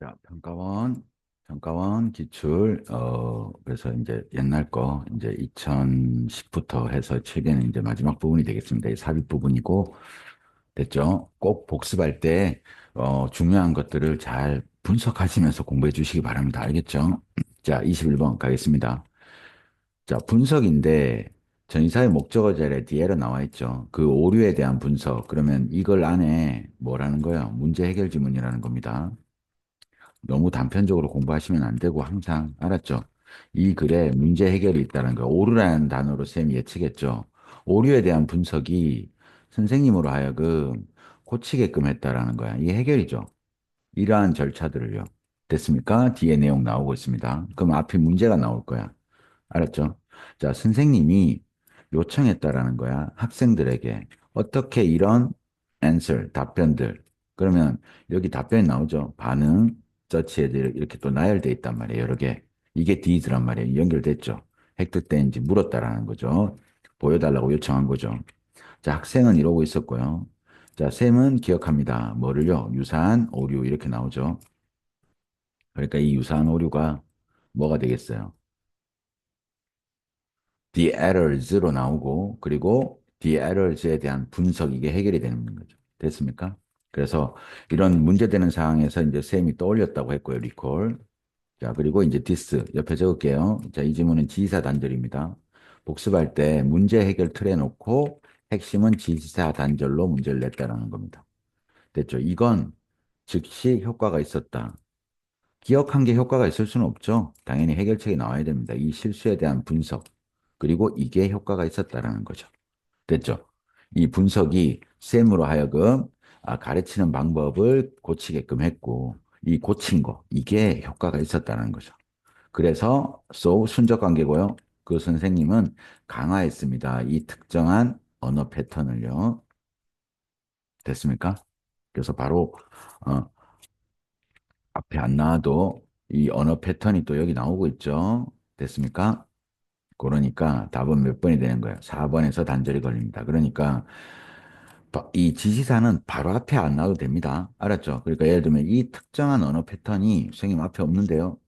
자, 평가원 기출, 그래서 이제 옛날 거, 이제 2010부터 해서 최근에 이제 마지막 부분이 되겠습니다. 이 삽입 부분이고, 됐죠? 꼭 복습할 때, 중요한 것들을 잘 분석하시면서 공부해 주시기 바랍니다. 알겠죠? 자, 21번 가겠습니다. 자, 분석인데, 전치사의 목적어 자리에 뒤에로 나와 있죠. 그 오류에 대한 분석. 그러면 이걸 안에 뭐라는 거예요? 문제 해결 지문이라는 겁니다. 너무 단편적으로 공부하시면 안 되고 항상 알았죠? 이 글에 문제 해결이 있다는 거. 오류라는 단어로 쌤이 예측했죠. 오류에 대한 분석이 선생님으로 하여금 고치게끔 했다라는 거야. 이게 해결이죠. 이러한 절차들을요. 됐습니까? 뒤에 내용 나오고 있습니다. 그럼 앞에 문제가 나올 거야. 알았죠? 자, 선생님이 요청했다라는 거야. 학생들에게. 어떻게 이런 answer, 답변들. 그러면 여기 답변이 나오죠. 반응, 서치에 이렇게 또 나열돼 있단 말이에요. 여러 개. 이게 디즈란 말이에요. 연결됐죠. 획득된지 물었다라는 거죠. 보여달라고 요청한 거죠. 자, 학생은 이러고 있었고요. 자, 쌤은 기억합니다. 뭐를요? 유사한 오류 이렇게 나오죠. 그러니까 이 유사한 오류가 뭐가 되겠어요? the errors로 나오고 그리고 the errors에 대한 분석 이게 해결이 되는 거죠. 됐습니까? 그래서 이런 문제되는 상황에서 이제 쌤이 떠올렸다고 했고요. 리콜. 자, 그리고 이제 this 옆에 적을게요. 자, 이 지문은 지시사 단절입니다. 복습할 때 문제 해결 틀에 놓고 핵심은 지시사 단절로 문제를 냈다라는 겁니다. 됐죠? 이건 즉시 효과가 있었다. 기억한 게 효과가 있을 수는 없죠. 당연히 해결책이 나와야 됩니다. 이 실수에 대한 분석. 그리고 이게 효과가 있었다라는 거죠. 됐죠? 이 분석이 쌤으로 하여금 가르치는 방법을 고치게끔 했고, 이 고친 거, 이게 효과가 있었다는 거죠. 그래서 so 순적 관계고요. 그 선생님은 강화했습니다. 이 특정한 언어 패턴을요. 됐습니까? 그래서 바로 어, 앞에 안 나와도 이 언어 패턴이 또 여기 나오고 있죠. 됐습니까? 그러니까 답은 몇 번이 되는 거예요? 4번에서 단절이 걸립니다. 그러니까 이 지시사는 바로 앞에 안 나와도 됩니다. 알았죠? 그러니까 예를 들면 이 특정한 언어 패턴이 선생님 앞에 없는데요.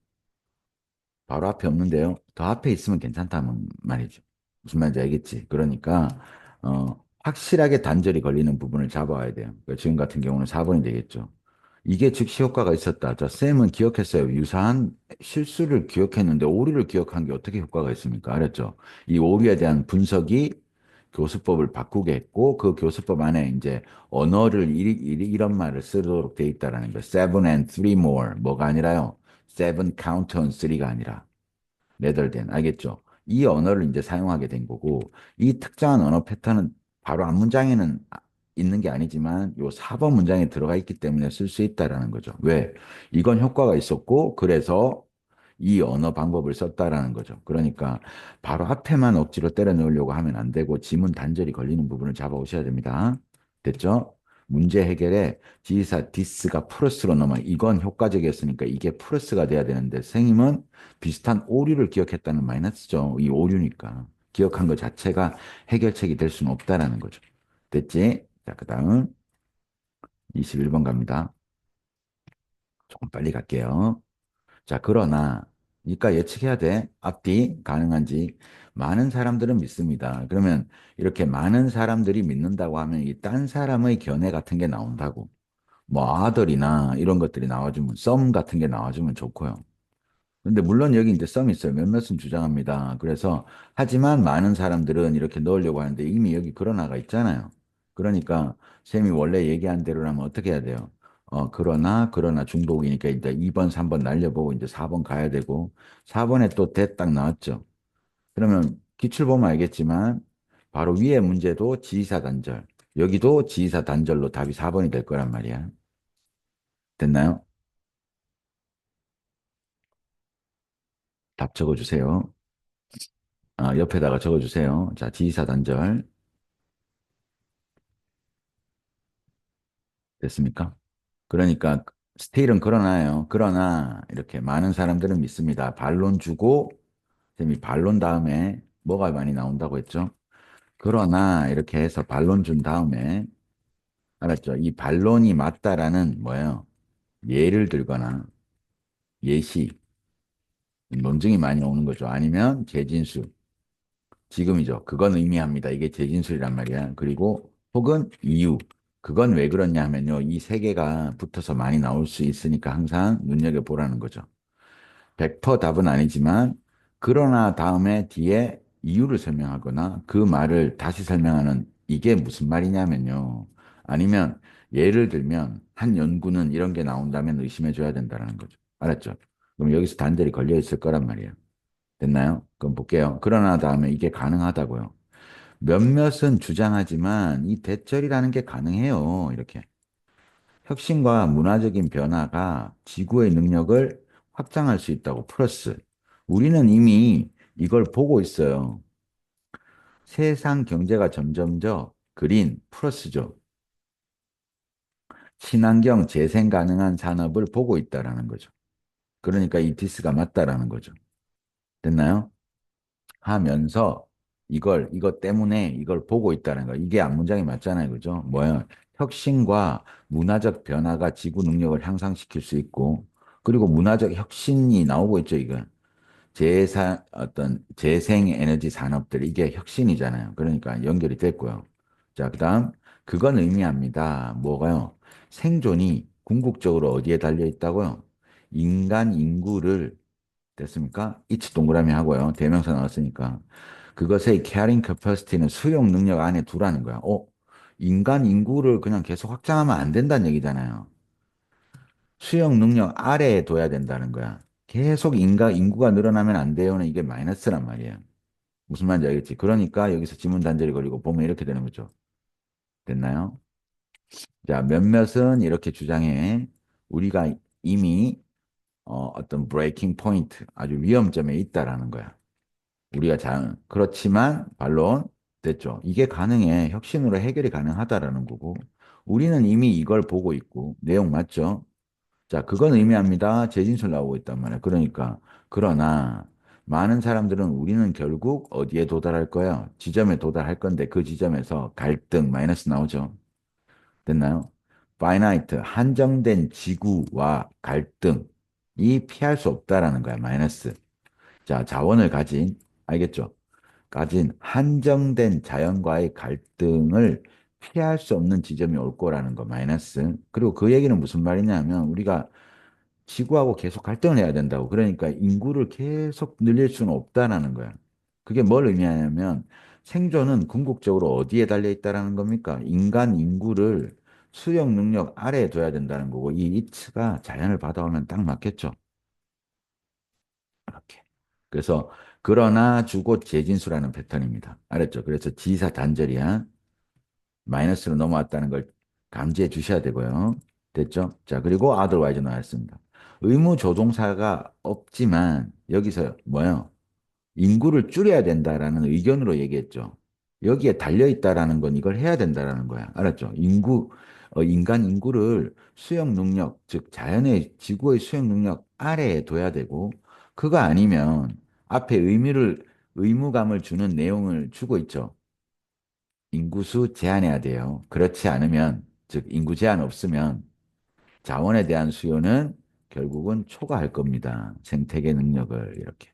바로 앞에 없는데요. 더 앞에 있으면 괜찮다는 말이죠. 무슨 말인지 알겠지? 그러니까 확실하게 단절이 걸리는 부분을 잡아야 돼요. 그러니까 지금 같은 경우는 4번이 되겠죠. 이게 즉시 효과가 있었다. 자, 쌤은 기억했어요. 유사한 실수를 기억했는데 오류를 기억한 게 어떻게 효과가 있습니까? 알았죠? 이 오류에 대한 분석이 교수법을 바꾸게 했고 그 교수법 안에 이제 언어를 이런 말을 쓰도록 돼 있다라는 거예요. Seven and three more. 뭐가 아니라요. Seven count on three가 아니라. 네덜덴, 알겠죠? 이 언어를 이제 사용하게 된 거고, 이 특정한 언어 패턴은 바로 앞 문장에는 있는 게 아니지만, 요 4번 문장에 들어가 있기 때문에 쓸 수 있다라는 거죠. 왜? 이건 효과가 있었고, 그래서 이 언어 방법을 썼다라는 거죠. 그러니까 바로 앞에만 억지로 때려 넣으려고 하면 안 되고, 지문 단절이 걸리는 부분을 잡아오셔야 됩니다. 됐죠? 문제 해결에 지시사 디스가 플러스로 넘어 이건 효과적이었으니까 이게 플러스가 돼야 되는데 선생님은 비슷한 오류를 기억했다는 마이너스죠. 이 오류니까. 기억한 것 자체가 해결책이 될 수는 없다라는 거죠. 됐지? 자, 그 다음 21번 갑니다. 조금 빨리 갈게요. 자, 그러나, 그러니까 예측해야 돼. 앞뒤 가능한지. 많은 사람들은 믿습니다. 그러면 이렇게 많은 사람들이 믿는다고 하면 이 딴 사람의 견해 같은 게 나온다고. 뭐 아들이나 이런 것들이 나와주면, 썸 같은 게 나와주면 좋고요. 근데 물론 여기 이제 썸이 있어요. 몇몇은 주장합니다. 그래서 하지만 많은 사람들은 이렇게 넣으려고 하는데 이미 여기 그러나가 있잖아요. 그러니까 쌤이 원래 얘기한 대로라면 어떻게 해야 돼요? 그러나 중복이니까 이제 2번, 3번 날려보고 이제 4번 가야 되고 4번에 또 대 딱 나왔죠. 그러면 기출 보면 알겠지만 바로 위에 문제도 지시사 단절. 여기도 지시사 단절로 답이 4번이 될 거란 말이야. 됐나요? 답 적어주세요. 옆에다가 적어주세요. 자, 지시사 단절. 됐습니까? 그러니까 스테일은 그러나요. 그러나 이렇게 많은 사람들은 믿습니다. 반론 주고 쌤이 반론 다음에 뭐가 많이 나온다고 했죠? 그러나 이렇게 해서 반론 준 다음에 알았죠? 이 반론이 맞다라는 뭐예요? 예를 들거나 예시, 논증이 많이 오는 거죠. 아니면 제진수, 지금이죠. 그건 의미합니다. 이게 제진술이란 말이야. 그리고 혹은 이유. 그건 왜 그렇냐 하면요. 이 세 개가 붙어서 많이 나올 수 있으니까 항상 눈여겨보라는 거죠. 100% 답은 아니지만 그러나 다음에 뒤에 이유를 설명하거나 그 말을 다시 설명하는 이게 무슨 말이냐면요. 아니면 예를 들면 한 연구는 이런 게 나온다면 의심해 줘야 된다는 거죠. 알았죠? 그럼 여기서 단절이 걸려 있을 거란 말이에요. 됐나요? 그럼 볼게요. 그러나 다음에 이게 가능하다고요. 몇몇은 주장하지만 이 대절이라는 게 가능해요. 이렇게. 혁신과 문화적인 변화가 지구의 능력을 확장할 수 있다고. 플러스. 우리는 이미 이걸 보고 있어요. 세상 경제가 점점 더 그린 플러스죠. 친환경 재생 가능한 산업을 보고 있다라는 거죠. 그러니까 이 디스가 맞다라는 거죠. 됐나요? 하면서 이것 때문에 이걸 보고 있다는 거. 이게 앞문장이 맞잖아요. 그죠? 뭐야? 혁신과 문화적 변화가 지구 능력을 향상시킬 수 있고, 그리고 문화적 혁신이 나오고 있죠, 이거. 어떤 재생에너지 산업들, 이게 혁신이잖아요. 그러니까 연결이 됐고요. 자, 그다음, 그건 의미합니다. 뭐가요? 생존이 궁극적으로 어디에 달려 있다고요? 인간 인구를 됐습니까? 이치 동그라미 하고요. 대명사 나왔으니까. 그것의 carrying capacity는 수용 능력 안에 두라는 거야. 인간 인구를 그냥 계속 확장하면 안 된다는 얘기잖아요. 수용 능력 아래에 둬야 된다는 거야. 계속 인구가 늘어나면 안 돼요는 이게 마이너스란 말이에요. 무슨 말인지 알겠지? 그러니까 여기서 지문 단절이 걸리고 보면 이렇게 되는 거죠. 됐나요? 자, 몇몇은 이렇게 주장해. 우리가 이미 어떤 브레이킹 포인트, 아주 위험점에 있다라는 거야. 그렇지만, 반론, 됐죠. 이게 가능해. 혁신으로 해결이 가능하다라는 거고, 우리는 이미 이걸 보고 있고, 내용 맞죠? 자, 그건 의미합니다. 재진술 나오고 있단 말이야. 그러니까, 그러나, 많은 사람들은 우리는 결국 어디에 도달할 거야? 지점에 도달할 건데, 그 지점에서 갈등, 마이너스 나오죠. 됐나요? finite, 한정된 지구와 갈등이 피할 수 없다라는 거야, 마이너스. 자, 자원을 알겠죠? 가진 한정된 자연과의 갈등을 피할 수 없는 지점이 올 거라는 거, 마이너스. 그리고 그 얘기는 무슨 말이냐면, 우리가 지구하고 계속 갈등을 해야 된다고. 그러니까 인구를 계속 늘릴 수는 없다라는 거야. 그게 뭘 의미하냐면, 생존은 궁극적으로 어디에 달려 있다라는 겁니까? 인간 인구를 수용 능력 아래에 둬야 된다는 거고, 이 이츠가 자연을 받아오면 딱 맞겠죠? 이렇게. 그래서 그러나 주고 재진수라는 패턴입니다. 알았죠? 그래서 지사 단절이야. 마이너스로 넘어왔다는 걸 감지해 주셔야 되고요. 됐죠? 자, 그리고 otherwise 나왔습니다. 의무 조종사가 없지만 여기서 뭐요? 인구를 줄여야 된다라는 의견으로 얘기했죠. 여기에 달려 있다라는 건 이걸 해야 된다라는 거야. 알았죠? 인간 인구를 수용 능력, 즉 자연의 지구의 수용 능력 아래에 둬야 되고 그거 아니면 앞에 의무감을 주는 내용을 주고 있죠. 인구수 제한해야 돼요. 그렇지 않으면, 즉 인구 제한 없으면 자원에 대한 수요는 결국은 초과할 겁니다. 생태계 능력을 이렇게.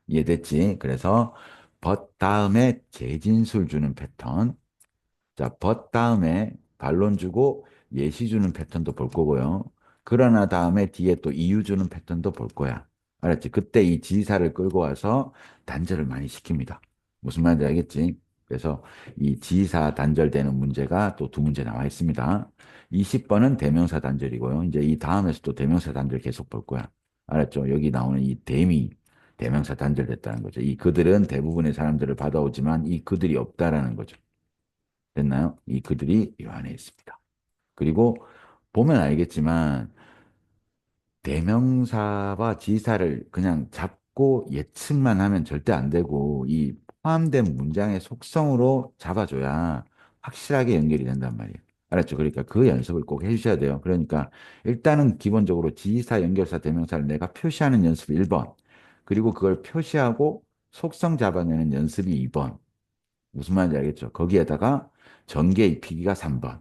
이해됐지? 그래서 but 다음에 재진술 주는 패턴. 자, but 다음에 반론 주고 예시 주는 패턴도 볼 거고요. 그러나 다음에 뒤에 또 이유 주는 패턴도 볼 거야. 알았지? 그때 이 지사를 끌고 와서 단절을 많이 시킵니다. 무슨 말인지 알겠지? 그래서 이 지사 단절되는 문제가 또 두 문제 나와 있습니다. 20번은 대명사 단절이고요. 이제 이 다음에서 또 대명사 단절 계속 볼 거야. 알았죠? 여기 나오는 이 댐이 대명사 단절됐다는 거죠. 이 그들은 대부분의 사람들을 받아오지만 이 그들이 없다라는 거죠. 됐나요? 이 그들이 이 안에 있습니다. 그리고 보면 알겠지만 대명사와 지사를 그냥 잡고 예측만 하면 절대 안 되고 이 포함된 문장의 속성으로 잡아줘야 확실하게 연결이 된단 말이에요. 알았죠? 그러니까 그 연습을 꼭 해주셔야 돼요. 그러니까 일단은 기본적으로 지사, 연결사, 대명사를 내가 표시하는 연습이 1번. 그리고 그걸 표시하고 속성 잡아내는 연습이 2번. 무슨 말인지 알겠죠? 거기에다가 전개 입히기가 3번.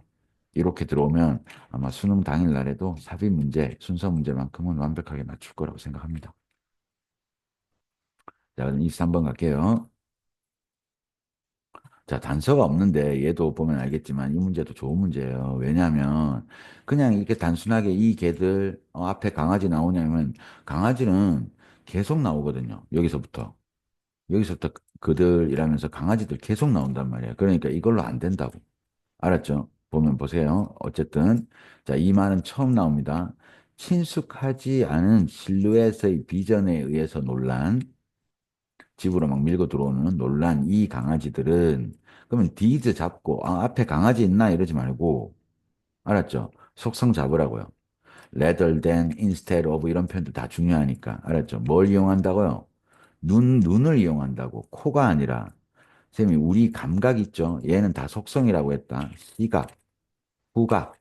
이렇게 들어오면 아마 수능 당일 날에도 삽입 문제, 순서 문제만큼은 완벽하게 맞출 거라고 생각합니다. 자, 그럼 23번 갈게요. 자, 단서가 없는데 얘도 보면 알겠지만 이 문제도 좋은 문제예요. 왜냐하면 그냥 이렇게 단순하게 이 개들 앞에 강아지 나오냐면 강아지는 계속 나오거든요. 여기서부터. 여기서부터 그들이라면서 강아지들 계속 나온단 말이에요. 그러니까 이걸로 안 된다고. 알았죠? 보면 보세요. 어쨌든 자, 이 말은 처음 나옵니다. 친숙하지 않은 실루엣의 비전에 의해서 놀란 집으로 막 밀고 들어오는 놀란 이 강아지들은 그러면 디즈 잡고 앞에 강아지 있나 이러지 말고 알았죠? 속성 잡으라고요. rather than, instead of 이런 표현들 다 중요하니까 알았죠? 뭘 이용한다고요? 눈을 이용한다고 코가 아니라 쌤이 우리 감각 있죠? 얘는 다 속성이라고 했다. 시각, 후각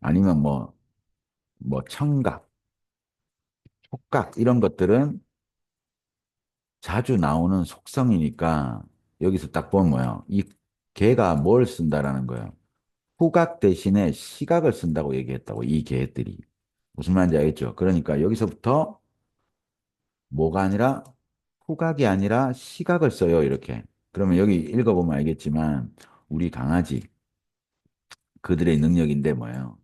아니면 뭐 청각, 촉각 이런 것들은 자주 나오는 속성이니까 여기서 딱 보면 뭐예요? 이 개가 뭘 쓴다라는 거예요. 후각 대신에 시각을 쓴다고 얘기했다고, 이 개들이. 무슨 말인지 알겠죠? 그러니까 여기서부터 뭐가 아니라 후각이 아니라 시각을 써요, 이렇게. 그러면 여기 읽어보면 알겠지만 우리 강아지, 그들의 능력인데 뭐예요?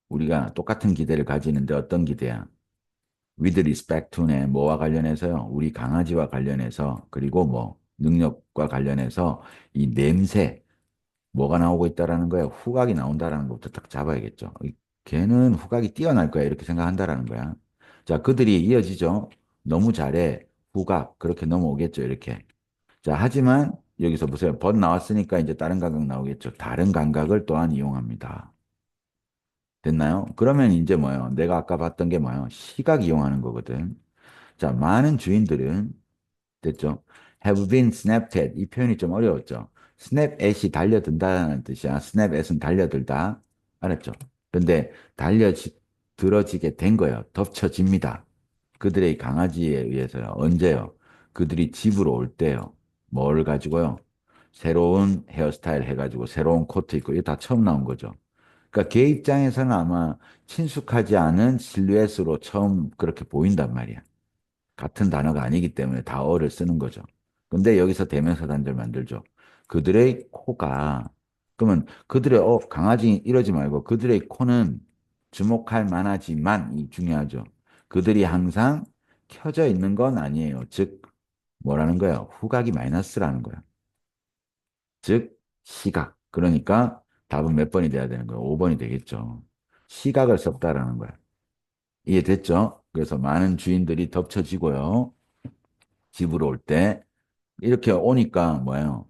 우리가 똑같은 기대를 가지는데 어떤 기대야? with respect to네 뭐와 관련해서요? 우리 강아지와 관련해서 그리고 뭐 능력과 관련해서 이 냄새, 뭐가 나오고 있다라는 거야. 후각이 나온다라는 것부터 딱 잡아야겠죠. 걔는 후각이 뛰어날 거야. 이렇게 생각한다라는 거야. 자, 그들이 이어지죠. 너무 잘해. 후각. 그렇게 넘어오겠죠. 이렇게. 자, 하지만 여기서 보세요. 번 나왔으니까 이제 다른 감각 나오겠죠. 다른 감각을 또한 이용합니다. 됐나요? 그러면 이제 뭐예요? 내가 아까 봤던 게 뭐예요? 시각 이용하는 거거든. 자, 많은 주인들은 됐죠? have been snapped at. 이 표현이 좀 어려웠죠? snap at이 달려든다는 뜻이야. snap at은 달려들다. 알았죠? 근데 들어지게 된 거예요. 덮쳐집니다. 그들의 강아지에 의해서요. 언제요? 그들이 집으로 올 때요. 뭘 가지고요? 새로운 헤어스타일 해가지고 새로운 코트 입고 이게 다 처음 나온 거죠. 그러니까 걔 입장에서는 아마 친숙하지 않은 실루엣으로 처음 그렇게 보인단 말이야. 같은 단어가 아니기 때문에 다어를 쓰는 거죠. 근데 여기서 대명사 단절 만들죠. 그들의 코가 그러면 그들의 강아지 이러지 말고 그들의 코는 주목할 만하지만 이 중요하죠. 그들이 항상 켜져 있는 건 아니에요. 즉 뭐라는 거예요? 후각이 마이너스라는 거예요. 즉 시각. 그러니까 답은 몇 번이 돼야 되는 거예요? 5번이 되겠죠. 시각을 썼다라는 거예요. 이해됐죠? 그래서 많은 주인들이 덮쳐지고요. 집으로 올 때 이렇게 오니까 뭐예요?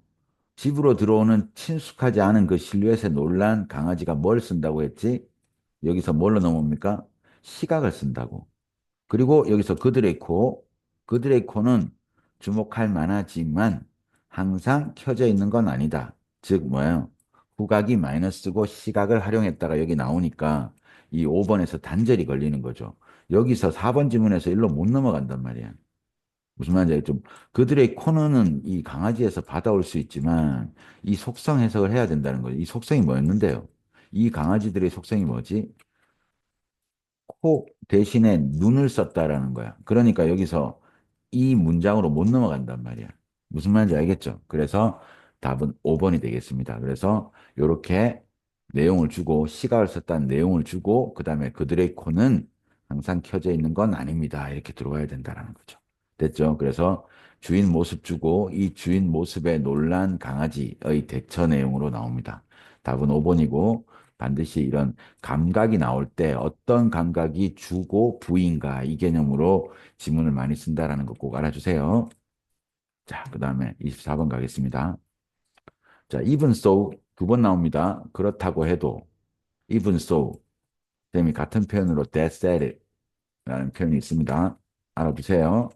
집으로 들어오는 친숙하지 않은 그 실루엣에 놀란 강아지가 뭘 쓴다고 했지? 여기서 뭘로 넘어옵니까? 시각을 쓴다고. 그리고 여기서 그들의 코는 주목할 만하지만 항상 켜져 있는 건 아니다. 즉 뭐예요? 후각이 마이너스고 시각을 활용했다가 여기 나오니까 이 5번에서 단절이 걸리는 거죠. 여기서 4번 지문에서 일로 못 넘어간단 말이야. 무슨 말인지 알죠? 그들의 코너는 이 강아지에서 받아올 수 있지만 이 속성 해석을 해야 된다는 거죠. 이 속성이 뭐였는데요? 이 강아지들의 속성이 뭐지? 코 대신에 눈을 썼다라는 거야. 그러니까 여기서 이 문장으로 못 넘어간단 말이야. 무슨 말인지 알겠죠? 그래서 답은 5번이 되겠습니다. 그래서 이렇게 내용을 주고 시각을 썼다는 내용을 주고 그다음에 그들의 코는 항상 켜져 있는 건 아닙니다. 이렇게 들어와야 된다는 거죠. 됐죠? 그래서 주인 모습 주고 이 주인 모습에 놀란 강아지의 대처 내용으로 나옵니다. 답은 5번이고 반드시 이런 감각이 나올 때 어떤 감각이 주고 부인가 이 개념으로 지문을 많이 쓴다라는 거 꼭 알아주세요. 자, 그 다음에 24번 가겠습니다. 자, even so 두 번 나옵니다. 그렇다고 해도 even so 쌤이 같은 표현으로 that said it 라는 표현이 있습니다. 알아두세요.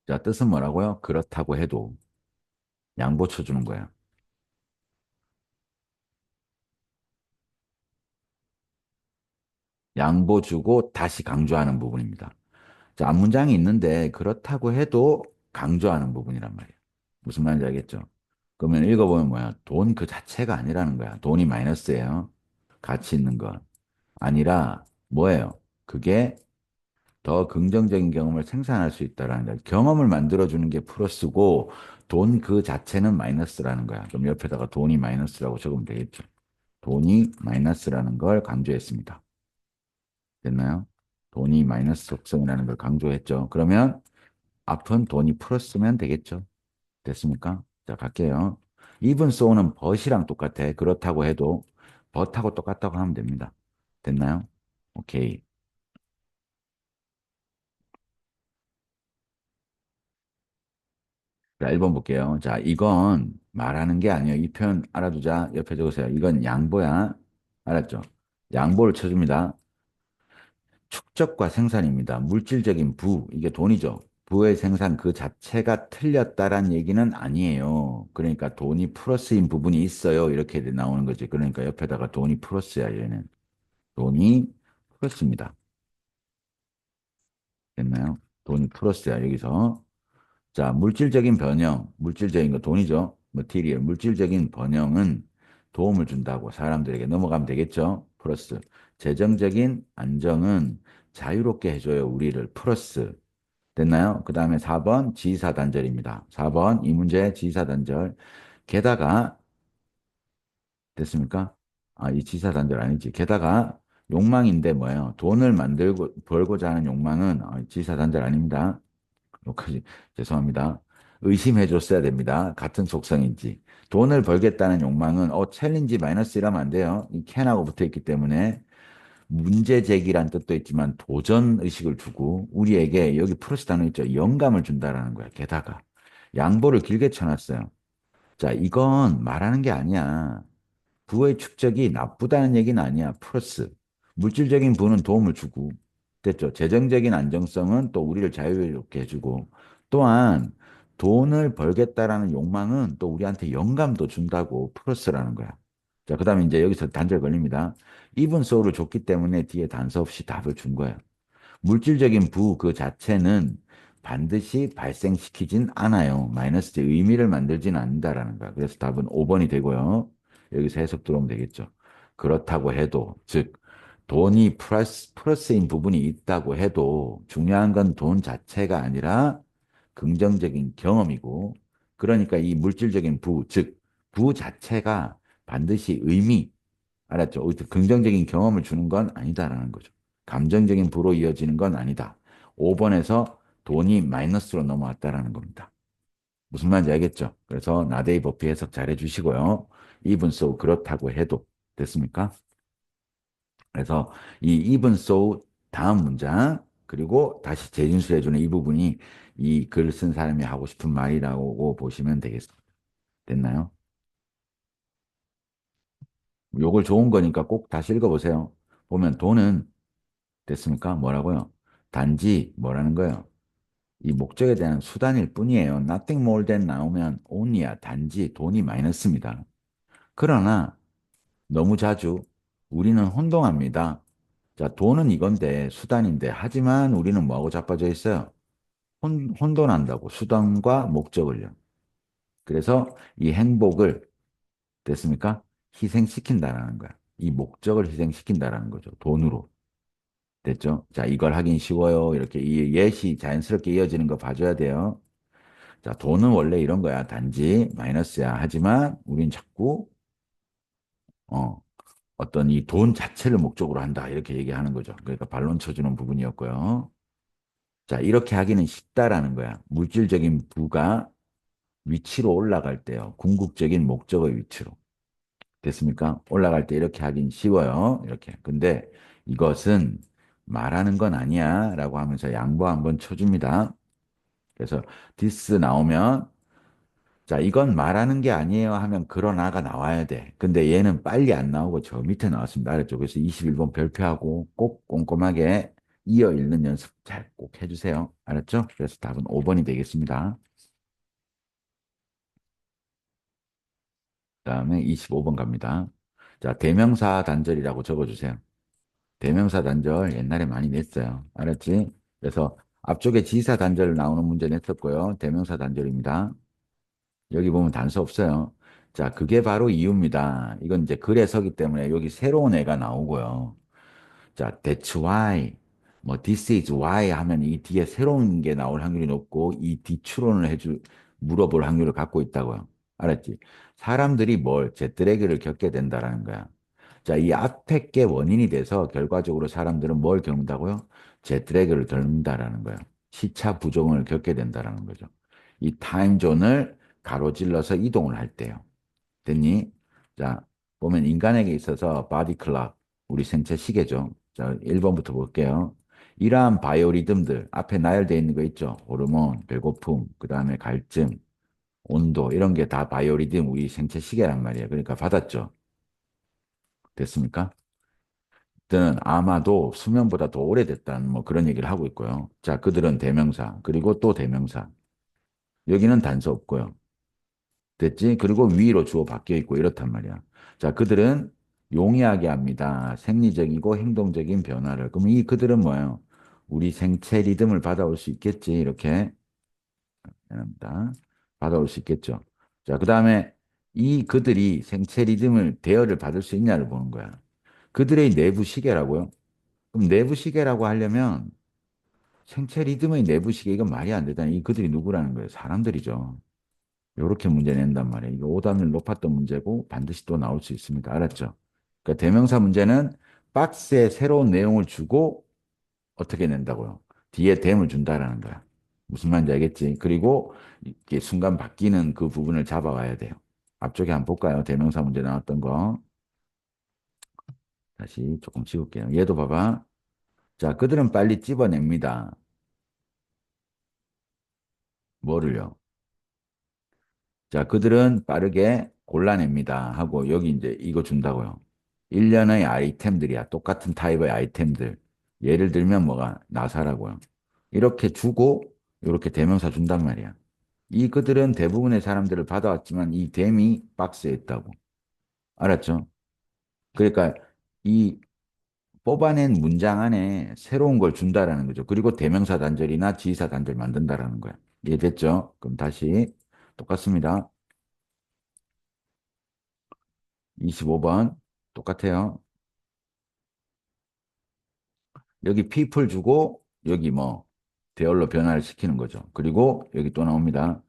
자, 뜻은 뭐라고요? 그렇다고 해도 양보 쳐주는 거예요. 양보 주고 다시 강조하는 부분입니다. 자, 앞문장이 있는데 그렇다고 해도 강조하는 부분이란 말이에요. 무슨 말인지 알겠죠? 그러면 읽어보면 뭐야? 돈 그 자체가 아니라는 거야. 돈이 마이너스예요. 가치 있는 거. 아니라 뭐예요? 그게 더 긍정적인 경험을 생산할 수 있다라는 거야. 경험을 만들어주는 게 플러스고 돈 그 자체는 마이너스라는 거야. 그럼 옆에다가 돈이 마이너스라고 적으면 되겠죠. 돈이 마이너스라는 걸 강조했습니다. 됐나요? 돈이 마이너스 속성이라는 걸 강조했죠. 그러면 앞은 돈이 플러스면 되겠죠. 됐습니까? 자, 갈게요. even so는 but이랑 똑같아. 그렇다고 해도 but하고 똑같다고 하면 됩니다. 됐나요? 오케이. 자, 1번 볼게요. 자, 이건 말하는 게 아니에요. 이 표현 알아두자. 옆에 적으세요. 이건 양보야. 알았죠? 양보를 쳐줍니다. 축적과 생산입니다. 물질적인 부, 이게 돈이죠. 부의 생산 그 자체가 틀렸다란 얘기는 아니에요. 그러니까 돈이 플러스인 부분이 있어요. 이렇게 나오는 거지. 그러니까 옆에다가 돈이 플러스야, 얘는. 돈이 플러스입니다. 됐나요? 돈이 플러스야, 여기서. 자, 물질적인 변형, 물질적인 거 돈이죠. 머티리얼, 물질적인 번영은 도움을 준다고 사람들에게 넘어가면 되겠죠. 플러스. 재정적인 안정은 자유롭게 해줘요, 우리를. 플러스. 됐나요? 그 다음에 4번 지사단절입니다. 4번 이 문제 지사단절. 게다가 됐습니까? 아, 이 지사단절 아니지. 게다가 욕망인데 뭐예요? 돈을 만들고 벌고자 하는 욕망은 지사단절 아닙니다. 여기까지 죄송합니다. 의심해 줬어야 됩니다. 같은 속성인지. 돈을 벌겠다는 욕망은 챌린지 마이너스 이라면 안 돼요. 이 캔하고 붙어 있기 때문에 문제 제기란 뜻도 있지만 도전 의식을 두고 우리에게 여기 플러스 단어 있죠. 영감을 준다라는 거야. 게다가 양보를 길게 쳐놨어요. 자, 이건 말하는 게 아니야. 부의 축적이 나쁘다는 얘기는 아니야. 플러스. 물질적인 부는 도움을 주고, 됐죠? 재정적인 안정성은 또 우리를 자유롭게 해주고, 또한 돈을 벌겠다라는 욕망은 또 우리한테 영감도 준다고 플러스라는 거야. 자, 그 다음에 이제 여기서 단절 걸립니다. even so를 줬기 때문에 뒤에 단서 없이 답을 준 거예요. 물질적인 부 그 자체는 반드시 발생시키진 않아요. 마이너스의 의미를 만들진 않는다라는 거야. 그래서 답은 5번이 되고요. 여기서 해석 들어오면 되겠죠. 그렇다고 해도, 즉, 돈이 플러스인 부분이 있다고 해도 중요한 건 돈 자체가 아니라 긍정적인 경험이고, 그러니까 이 물질적인 부, 즉, 부 자체가 반드시 의미, 알았죠? 긍정적인 경험을 주는 건 아니다라는 거죠. 감정적인 부로 이어지는 건 아니다. 5번에서 돈이 마이너스로 넘어왔다라는 겁니다. 무슨 말인지 알겠죠? 그래서 나데이 버피 해석 잘 해주시고요. even so 그렇다고 해도 됐습니까? 그래서 이 even so 다음 문장 그리고 다시 재진술해주는 이 부분이 이 글 쓴 사람이 하고 싶은 말이라고 보시면 되겠습니다. 됐나요? 요걸 좋은 거니까 꼭 다시 읽어보세요. 보면 돈은 됐습니까? 뭐라고요? 단지 뭐라는 거예요? 이 목적에 대한 수단일 뿐이에요. Nothing more than 나오면 only야. 단지 돈이 마이너스입니다. 그러나 너무 자주 우리는 혼동합니다. 자, 돈은 이건데 수단인데 하지만 우리는 뭐하고 자빠져 있어요? 혼돈한다고 수단과 목적을요. 그래서 이 행복을 됐습니까? 희생시킨다라는 거야. 이 목적을 희생시킨다라는 거죠. 돈으로. 됐죠? 자, 이걸 하긴 쉬워요. 이렇게 이 예시 자연스럽게 이어지는 거 봐줘야 돼요. 자, 돈은 원래 이런 거야. 단지 마이너스야. 하지만 우린 자꾸 어, 어떤 이 돈 자체를 목적으로 한다. 이렇게 얘기하는 거죠. 그러니까 반론 쳐주는 부분이었고요. 자, 이렇게 하기는 쉽다라는 거야. 물질적인 부가 위치로 올라갈 때요. 궁극적인 목적의 위치로. 됐습니까? 올라갈 때 이렇게 하긴 쉬워요. 이렇게. 근데 이것은 말하는 건 아니야. 라고 하면서 양보 한번 쳐줍니다. 그래서 디스 나오면 자, 이건 말하는 게 아니에요 하면 그러나가 나와야 돼. 근데 얘는 빨리 안 나오고 저 밑에 나왔습니다. 알았죠? 그래서 21번 별표하고 꼭 꼼꼼하게 이어 읽는 연습 잘 꼭 해주세요. 알았죠? 그래서 답은 5번이 되겠습니다. 그다음에 25번 갑니다. 자, 대명사 단절이라고 적어주세요. 대명사 단절 옛날에 많이 냈어요. 알았지? 그래서 앞쪽에 지사 단절 나오는 문제 냈었고요. 대명사 단절입니다. 여기 보면 단서 없어요. 자, 그게 바로 이유입니다. 이건 이제 글에서기 때문에 여기 새로운 애가 나오고요. 자, that's why, 뭐 this is why 하면 이 뒤에 새로운 게 나올 확률이 높고 이 뒤추론을 물어볼 확률을 갖고 있다고요. 알았지? 사람들이 뭘, 제트레그를 겪게 된다라는 거야. 자, 이 앞에 게 원인이 돼서 결과적으로 사람들은 뭘 겪는다고요? 제트레그를 겪는다라는 거예요. 시차 부종을 겪게 된다라는 거죠. 이 타임존을 가로질러서 이동을 할 때요. 됐니? 자, 보면 인간에게 있어서 바디 클락, 우리 생체 시계죠. 자, 1번부터 볼게요. 이러한 바이오리듬들, 앞에 나열되어 있는 거 있죠? 호르몬, 배고픔, 그 다음에 갈증, 온도, 이런 게 다 바이오리듬, 우리 생체 시계란 말이에요. 그러니까 받았죠? 됐습니까? 그때는 아마도 수면보다 더 오래됐다는 뭐 그런 얘기를 하고 있고요. 자, 그들은 대명사, 그리고 또 대명사. 여기는 단서 없고요. 됐지? 그리고 위로 주어 바뀌어 있고 이렇단 말이야. 자, 그들은 용이하게 합니다. 생리적이고 행동적인 변화를. 그럼 이 그들은 뭐예요? 우리 생체 리듬을 받아올 수 있겠지. 이렇게 합니다. 받아올 수 있겠죠. 자, 그 다음에 이 그들이 생체 리듬을 대여를 받을 수 있냐를 보는 거야. 그들의 내부 시계라고요? 그럼 내부 시계라고 하려면 생체 리듬의 내부 시계 이건 말이 안 되잖아. 이 그들이 누구라는 거예요? 사람들이죠. 이렇게 문제 낸단 말이에요. 이거 오답률 높았던 문제고 반드시 또 나올 수 있습니다. 알았죠? 그러니까 대명사 문제는 박스에 새로운 내용을 주고 어떻게 낸다고요? 뒤에 댐을 준다라는 거야. 무슨 말인지 알겠지? 그리고 이게 순간 바뀌는 그 부분을 잡아와야 돼요. 앞쪽에 한번 볼까요? 대명사 문제 나왔던 거. 다시 조금 지울게요. 얘도 봐봐. 자, 그들은 빨리 찝어냅니다. 뭐를요? 자, 그들은 빠르게 골라냅니다. 하고 여기 이제 이거 준다고요. 일련의 아이템들이야. 똑같은 타입의 아이템들. 예를 들면 뭐가 나사라고요. 이렇게 주고 이렇게 대명사 준단 말이야. 이 그들은 대부분의 사람들을 받아왔지만 이 댐이 박스에 있다고. 알았죠? 그러니까 이 뽑아낸 문장 안에 새로운 걸 준다라는 거죠. 그리고 대명사 단절이나 지사 단절 만든다라는 거야. 이해됐죠? 그럼 다시 똑같습니다. 25번 똑같아요. 여기 people 주고 여기 뭐 대열로 변화를 시키는 거죠. 그리고 여기 또 나옵니다.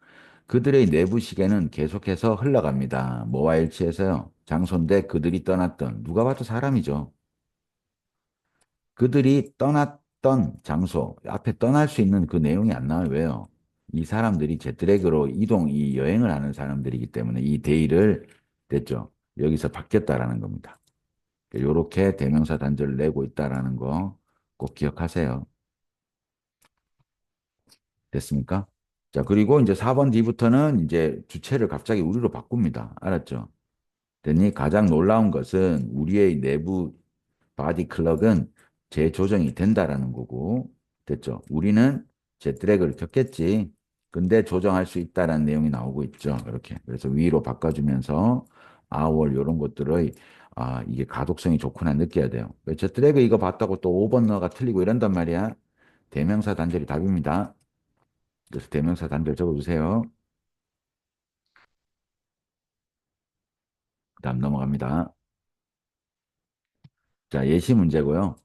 그들의 내부 시계는 계속해서 흘러갑니다. 뭐와 일치해서요? 장소인데 그들이 떠났던 누가 봐도 사람이죠. 그들이 떠났던 장소 앞에 떠날 수 있는 그 내용이 안 나와요. 왜요? 이 사람들이 제트랙으로 이 여행을 하는 사람들이기 때문에 이 데이를 됐죠. 여기서 바뀌었다라는 겁니다. 이렇게 대명사 단절을 내고 있다라는 거 꼭 기억하세요. 됐습니까? 자, 그리고 이제 4번 뒤부터는 이제 주체를 갑자기 우리로 바꿉니다. 알았죠? 됐니? 가장 놀라운 것은 우리의 내부 바디 클럭은 재조정이 된다라는 거고, 됐죠? 우리는 제트랙을 겪겠지. 근데 조정할 수 있다라는 내용이 나오고 있죠. 이렇게. 그래서 위로 바꿔주면서 아월 이런 것들의 이게 가독성이 좋구나 느껴야 돼요. 제트랙 이거 봤다고 또 5번 너가 틀리고 이런단 말이야. 대명사 단절이 답입니다. 그래서 대명사 단절 적어주세요. 그 다음 넘어갑니다. 자, 예시 문제고요.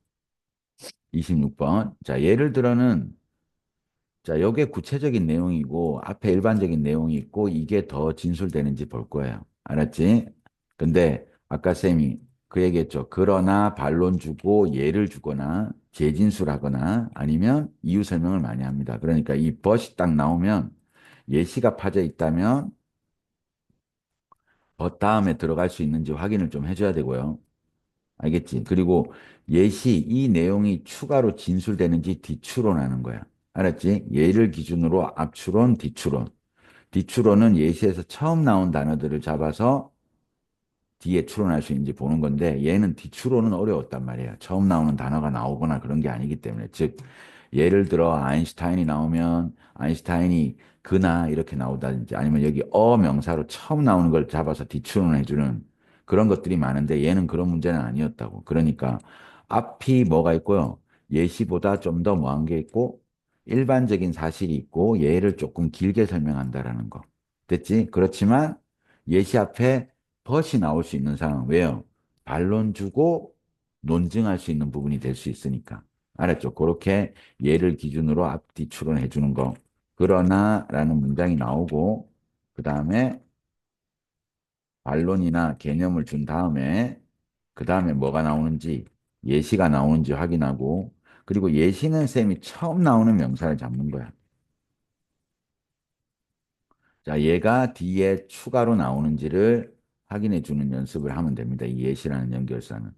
26번. 자, 예를 들어는 자, 요게 구체적인 내용이고 앞에 일반적인 내용이 있고 이게 더 진술되는지 볼 거예요. 알았지? 근데 아까 쌤이 그 얘기했죠. 그러나 반론 주고 예를 주거나 재진술하거나 아니면 이유 설명을 많이 합니다. 그러니까 이 벗이 딱 나오면 예시가 파져 있다면 벗 다음에 들어갈 수 있는지 확인을 좀 해줘야 되고요. 알겠지? 그리고 예시, 이 내용이 추가로 진술되는지 뒤추론하는 거야. 알았지? 예를 기준으로 앞추론, 뒤추론. 뒤추론은 예시에서 처음 나온 단어들을 잡아서 뒤에 추론할 수 있는지 보는 건데 얘는 뒤추론은 어려웠단 말이에요. 처음 나오는 단어가 나오거나 그런 게 아니기 때문에. 즉, 예를 들어 아인슈타인이 나오면 아인슈타인이 그나 이렇게 나오다든지 아니면 여기 명사로 처음 나오는 걸 잡아서 뒤추론해주는 그런 것들이 많은데 얘는 그런 문제는 아니었다고. 그러니까 앞이 뭐가 있고요. 예시보다 좀 더 뭐한 게 있고 일반적인 사실이 있고 얘를 조금 길게 설명한다라는 거. 됐지? 그렇지만 예시 앞에 벗이 나올 수 있는 상황. 왜요? 반론 주고 논증할 수 있는 부분이 될 수 있으니까. 알았죠? 그렇게 예를 기준으로 앞뒤 추론해 주는 거. 그러나 라는 문장이 나오고, 그 다음에 반론이나 개념을 준 다음에, 그 다음에 뭐가 나오는지, 예시가 나오는지 확인하고, 그리고 예시는 쌤이 처음 나오는 명사를 잡는 거야. 자, 얘가 뒤에 추가로 나오는지를 확인해 주는 연습을 하면 됩니다. 이 예시라는 연결사는.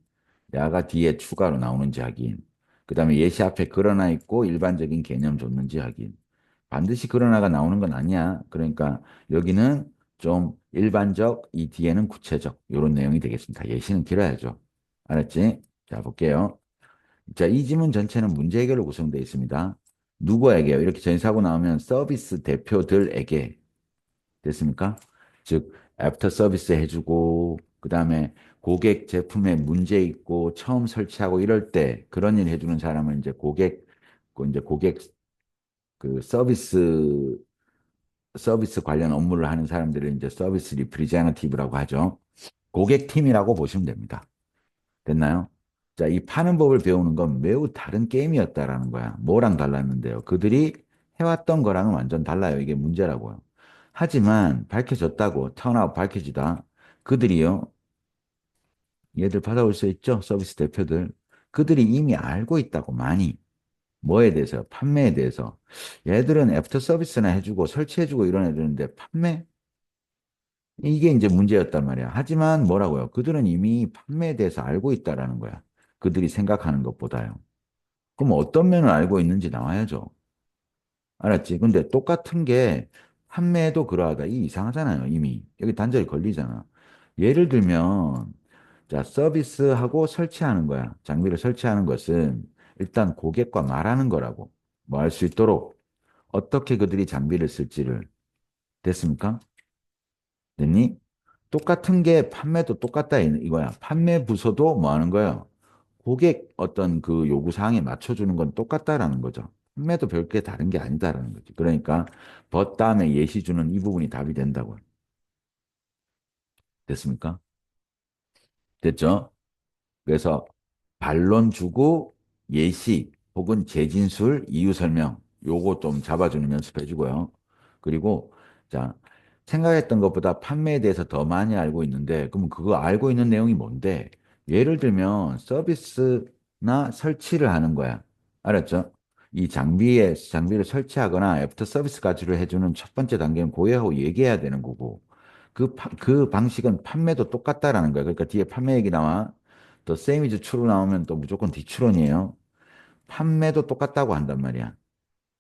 얘가 뒤에 추가로 나오는지 확인. 그 다음에 예시 앞에 그러나 있고 일반적인 개념 줬는지 확인. 반드시 그러나가 나오는 건 아니야. 그러니까 여기는 좀 일반적, 이 뒤에는 구체적. 이런 내용이 되겠습니다. 예시는 길어야죠. 알았지? 자, 볼게요. 자, 이 지문 전체는 문제 해결로 구성되어 있습니다. 누구에게요? 이렇게 전사하고 나오면 서비스 대표들에게 됐습니까? 즉, 애프터 서비스 해주고, 그 다음에 고객 제품에 문제 있고, 처음 설치하고 이럴 때 그런 일 해주는 사람은 이제 고객 그 서비스 관련 업무를 하는 사람들을 이제 서비스 리프리제너티브라고 하죠. 고객팀이라고 보시면 됩니다. 됐나요? 자, 이 파는 법을 배우는 건 매우 다른 게임이었다라는 거야. 뭐랑 달랐는데요? 그들이 해왔던 거랑은 완전 달라요. 이게 문제라고요. 하지만 밝혀졌다고, 턴아웃 밝혀지다. 그들이요, 얘들 받아올 수 있죠? 서비스 대표들. 그들이 이미 알고 있다고 많이. 뭐에 대해서? 판매에 대해서. 얘들은 애프터 서비스나 해주고 설치해주고 이런 애들인데 판매? 이게 이제 문제였단 말이야. 하지만 뭐라고요? 그들은 이미 판매에 대해서 알고 있다라는 거야. 그들이 생각하는 것보다요. 그럼 어떤 면을 알고 있는지 나와야죠. 알았지? 근데 똑같은 게 판매도 그러하다. 이 이상하잖아요, 이미. 여기 단절이 걸리잖아. 예를 들면, 자, 서비스하고 설치하는 거야. 장비를 설치하는 것은 일단 고객과 말하는 거라고. 뭐 할 수 있도록 어떻게 그들이 장비를 쓸지를. 됐습니까? 됐니? 똑같은 게 판매도 똑같다 이거야. 판매 부서도 뭐 하는 거예요? 고객 어떤 그 요구 사항에 맞춰주는 건 똑같다라는 거죠. 판매도 별게 다른 게 아니다라는 거지. 그러니까 벗 다음에 예시 주는 이 부분이 답이 된다고요. 됐습니까? 됐죠? 그래서 반론 주고 예시 혹은 재진술 이유 설명 요거 좀 잡아주는 연습해 주고요. 그리고 자 생각했던 것보다 판매에 대해서 더 많이 알고 있는데 그럼 그거 알고 있는 내용이 뭔데? 예를 들면 서비스나 설치를 하는 거야. 알았죠? 이 장비를 설치하거나 애프터 서비스 가지를 해주는 첫 번째 단계는 고객하고 얘기해야 되는 거고 그 방식은 판매도 똑같다라는 거야. 그러니까 뒤에 판매 얘기 나와. 더 same is true 나오면 또 무조건 뒤추론이에요. 판매도 똑같다고 한단 말이야.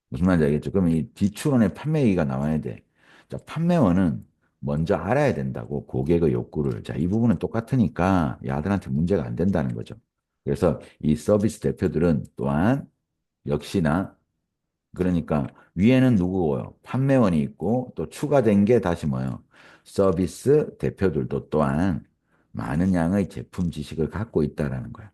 무슨 말인지 알겠죠? 그러면 이 뒤추론에 판매 얘기가 나와야 돼. 자, 판매원은 먼저 알아야 된다고, 고객의 욕구를. 자, 이 부분은 똑같으니까 야들한테 문제가 안 된다는 거죠. 그래서 이 서비스 대표들은 또한 역시나 그러니까 위에는 누구고요? 판매원이 있고 또 추가된 게 다시 뭐예요? 서비스 대표들도 또한 많은 양의 제품 지식을 갖고 있다라는 거야.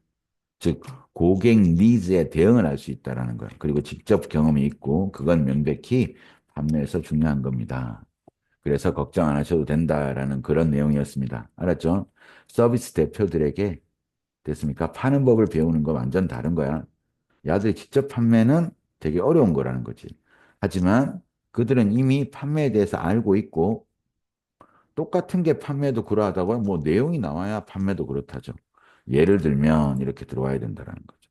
즉 고객 니즈에 대응을 할 수 있다라는 거야. 그리고 직접 경험이 있고 그건 명백히 판매에서 중요한 겁니다. 그래서 걱정 안 하셔도 된다라는 그런 내용이었습니다. 알았죠? 서비스 대표들에게 됐습니까? 파는 법을 배우는 거 완전 다른 거야. 야들이 직접 판매는 되게 어려운 거라는 거지. 하지만 그들은 이미 판매에 대해서 알고 있고 똑같은 게 판매도 그러하다고 뭐 내용이 나와야 판매도 그렇다죠. 예를 들면 이렇게 들어와야 된다는 거죠.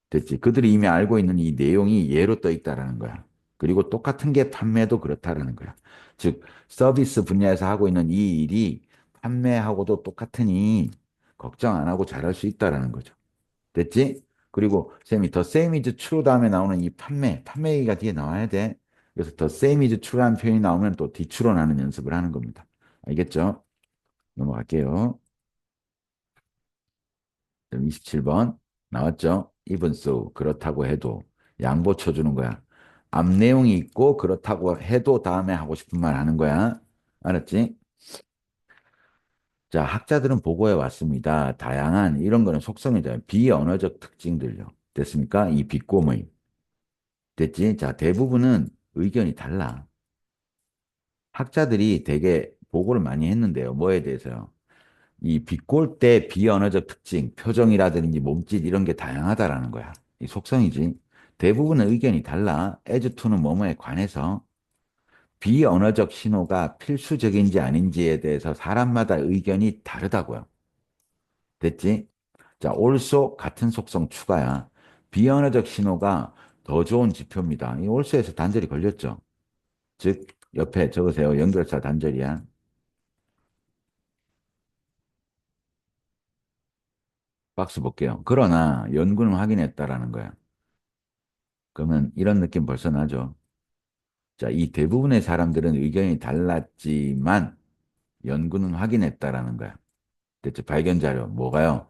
됐지? 그들이 이미 알고 있는 이 내용이 예로 떠 있다라는 거야. 그리고 똑같은 게 판매도 그렇다라는 거야. 즉 서비스 분야에서 하고 있는 이 일이 판매하고도 똑같으니 걱정 안 하고 잘할 수 있다라는 거죠. 됐지? 그리고 쌤이 더 same is true 다음에 나오는 이 판매 얘기가 뒤에 나와야 돼. 그래서 더 same is true라는 표현이 나오면 또 뒤추론하는 연습을 하는 겁니다. 알겠죠? 넘어갈게요. 27번 나왔죠? even so 그렇다고 해도 양보 쳐주는 거야. 앞 내용이 있고 그렇다고 해도 다음에 하고 싶은 말 하는 거야. 알았지? 자, 학자들은 보고해 왔습니다. 다양한 이런 거는 속성이죠. 비언어적 특징들요. 됐습니까? 이 비꼬의. 됐지? 자, 대부분은 의견이 달라. 학자들이 되게 보고를 많이 했는데요. 뭐에 대해서요? 이 비꼴 때 비언어적 특징, 표정이라든지 몸짓 이런 게 다양하다라는 거야. 이 속성이지. 대부분의 의견이 달라. as to는 뭐뭐에 관해서 비언어적 신호가 필수적인지 아닌지에 대해서 사람마다 의견이 다르다고요. 됐지? 자, also 같은 속성 추가야. 비언어적 신호가 더 좋은 지표입니다. 이 also에서 단절이 걸렸죠. 즉, 옆에 적으세요. 연결사 단절이야. 박스 볼게요. 그러나 연구는 확인했다라는 거야. 그러면 이런 느낌 벌써 나죠. 자, 이 대부분의 사람들은 의견이 달랐지만 연구는 확인했다라는 거야. 대체 발견 자료 뭐가요?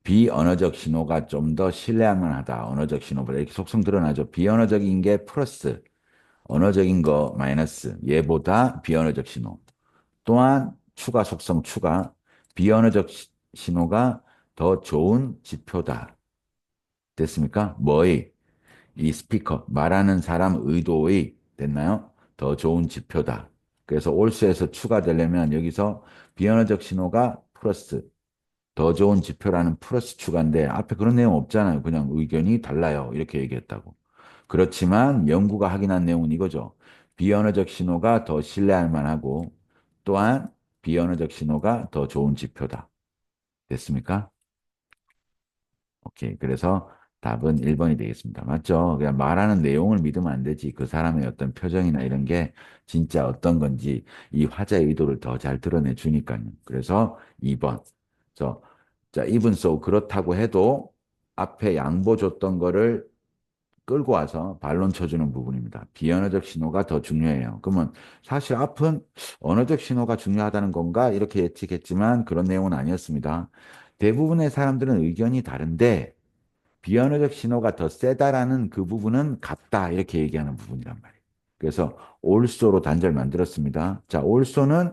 비언어적 신호가 좀 더 신뢰할 만하다. 언어적 신호보다 이렇게 속성 드러나죠. 비언어적인 게 플러스, 언어적인 거 마이너스. 얘보다 비언어적 신호. 또한 추가 속성 추가. 비언어적 신호가 더 좋은 지표다. 됐습니까? 뭐의? 이 스피커, 말하는 사람 의도의 됐나요? 더 좋은 지표다. 그래서 올수에서 추가되려면 여기서 비언어적 신호가 플러스, 더 좋은 지표라는 플러스 추가인데 앞에 그런 내용 없잖아요. 그냥 의견이 달라요. 이렇게 얘기했다고. 그렇지만 연구가 확인한 내용은 이거죠. 비언어적 신호가 더 신뢰할 만하고 또한 비언어적 신호가 더 좋은 지표다. 됐습니까? 오케이. 그래서 답은 1번이 되겠습니다. 맞죠? 그냥 말하는 내용을 믿으면 안 되지. 그 사람의 어떤 표정이나 이런 게 진짜 어떤 건지 이 화자의 의도를 더 잘 드러내 주니까요. 그래서 2번. 자, even so 그렇다고 해도 앞에 양보 줬던 거를 끌고 와서 반론 쳐주는 부분입니다. 비언어적 신호가 더 중요해요. 그러면 사실 앞은 언어적 신호가 중요하다는 건가? 이렇게 예측했지만 그런 내용은 아니었습니다. 대부분의 사람들은 의견이 다른데 비언어적 신호가 더 세다라는 그 부분은 같다 이렇게 얘기하는 부분이란 말이에요. 그래서 올소로 단절 만들었습니다. 자, 올소는